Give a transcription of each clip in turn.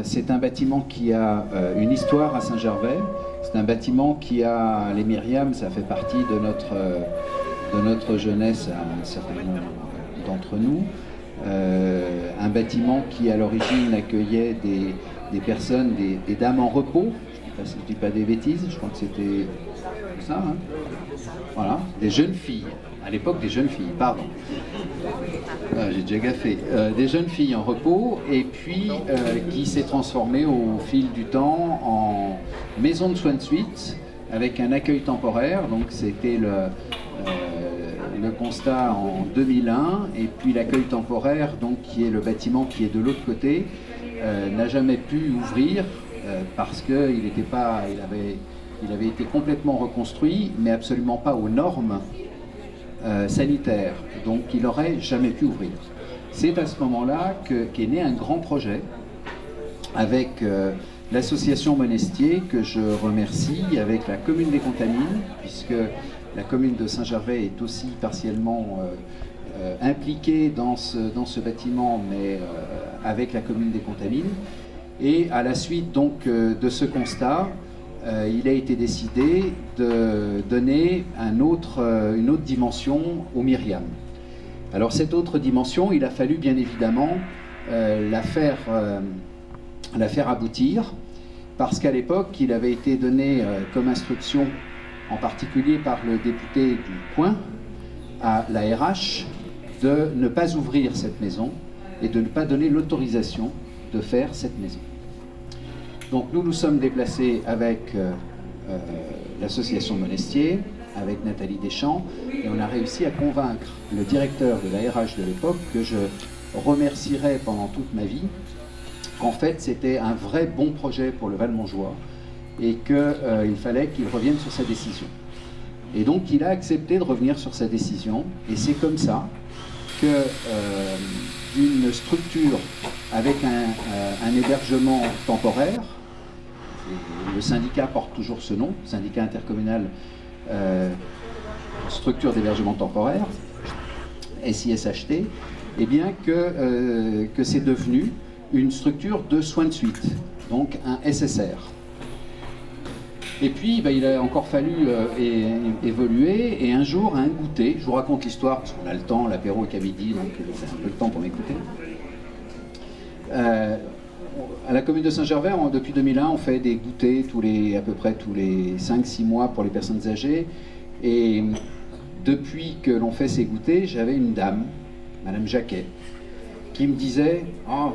C'est un bâtiment qui a une histoire à Saint-Gervais. C'est un bâtiment qui a, les Myriam, ça fait partie de notre jeunesse à un certain nombre d'entre nous. Un bâtiment qui à l'origine accueillait des personnes, des dames en repos. Je ne dis pas des bêtises, je crois que c'était ça. Hein, voilà, des jeunes filles. À l'époque, des jeunes filles, pardon. J'ai déjà gaffé. Des jeunes filles en repos, et puis qui s'est transformée au fil du temps en maison de soins de suite, avec un accueil temporaire. Donc c'était le constat en 2001, et puis l'accueil temporaire, donc, qui est le bâtiment qui est de l'autre côté, n'a jamais pu ouvrir parce qu'il avait été complètement reconstruit, mais absolument pas aux normes sanitaire, donc il n'aurait jamais pu ouvrir. C'est à ce moment-là qu'est né un grand projet avec l'association Monestier, que je remercie, avec la commune des Contamines, puisque la commune de Saint-Gervais est aussi partiellement impliquée dans ce bâtiment, mais avec la commune des Contamines. Et à la suite donc de ce constat, il a été décidé de donner une autre dimension au Myriam. Alors cette autre dimension, il a fallu bien évidemment la faire aboutir, parce qu'à l'époque, il avait été donné comme instruction, en particulier par le député du coin, à la RH, de ne pas ouvrir cette maison et de ne pas donner l'autorisation de faire cette maison. Donc nous nous sommes déplacés avec l'association Monestier, avec Nathalie Deschamps, et on a réussi à convaincre le directeur de la RH de l'époque, que je remercierai pendant toute ma vie, qu'en fait c'était un vrai bon projet pour le Val-Montjoie, et qu'il fallait qu'il revienne sur sa décision. Et donc il a accepté de revenir sur sa décision, et c'est comme ça que d'une structure avec un hébergement temporaire, le syndicat porte toujours ce nom, syndicat intercommunal structure d'hébergement temporaire, SISHT, et bien que c'est devenu une structure de soins de suite, donc un SSR. Et puis il a encore fallu évoluer, et un jour, à un goûter, je vous raconte l'histoire parce qu'on a le temps, l'apéro est qu'à midi, donc c'est un peu le temps pour m'écouter. À la commune de Saint-Gervais, depuis 2001, on fait des goûters à peu près tous les 5-6 mois pour les personnes âgées. Et depuis que l'on fait ces goûters, j'avais une dame, Madame Jacquet, qui me disait « Oh,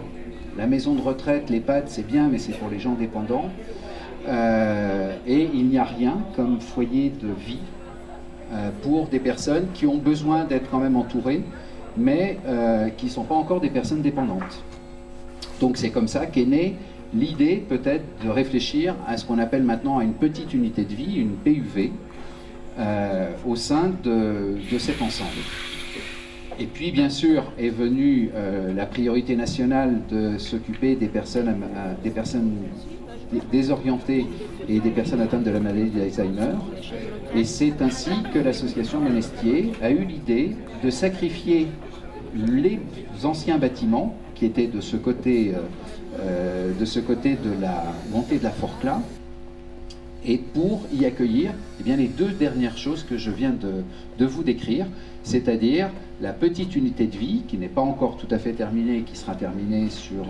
la maison de retraite, l'EHPAD, c'est bien, mais c'est pour les gens dépendants. Et il n'y a rien comme foyer de vie pour des personnes qui ont besoin d'être quand même entourées, mais qui ne sont pas encore des personnes dépendantes. » Donc c'est comme ça qu'est née l'idée peut-être de réfléchir à ce qu'on appelle maintenant une petite unité de vie, une PUV, au sein de cet ensemble. Et puis bien sûr est venue la priorité nationale de s'occuper des personnes désorientées et des personnes atteintes de la maladie d'Alzheimer. Et c'est ainsi que l'association Monestier a eu l'idée de sacrifier les anciens bâtiments qui était de ce côté de la montée de la Forclaz, et pour y accueillir les deux dernières choses que je viens de vous décrire, c'est-à-dire la petite unité de vie qui n'est pas encore tout à fait terminée, qui sera terminée sur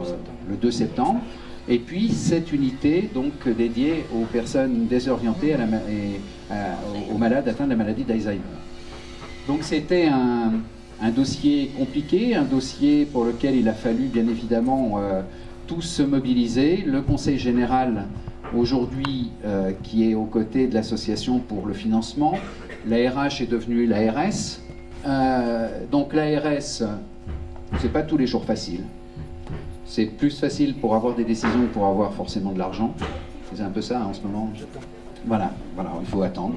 le 2 septembre, et puis cette unité donc dédiée aux personnes désorientées aux malades atteints de la maladie d'Alzheimer. Donc c'était un dossier compliqué, un dossier pour lequel il a fallu bien évidemment tous se mobiliser. Le Conseil général aujourd'hui qui est aux côtés de l'association pour le financement, l'ARH est devenue l'ARS. Donc l'ARS, c'est pas tous les jours facile. C'est plus facile pour avoir des décisions que pour avoir forcément de l'argent. C'est un peu ça hein, en ce moment. Voilà, il faut attendre.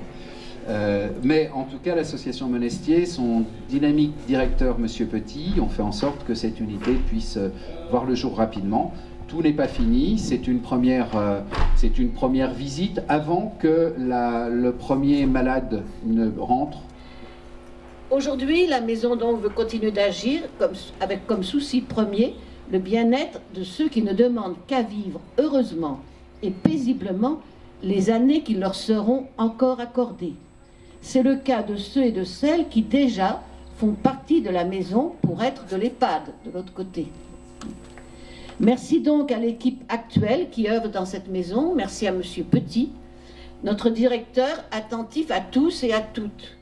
Mais en tout cas, l'association Monestier, son dynamique directeur, Monsieur Petit, ont fait en sorte que cette unité puisse voir le jour rapidement. Tout n'est pas fini, c'est une première visite avant que le premier malade ne rentre. Aujourd'hui, la maison donc veut continuer d'agir avec comme souci premier le bien-être de ceux qui ne demandent qu'à vivre heureusement et paisiblement les années qui leur seront encore accordées. C'est le cas de ceux et de celles qui déjà font partie de la maison pour être de l'EHPAD, de l'autre côté. Merci donc à l'équipe actuelle qui œuvre dans cette maison. Merci à Monsieur Petit, notre directeur attentif à tous et à toutes.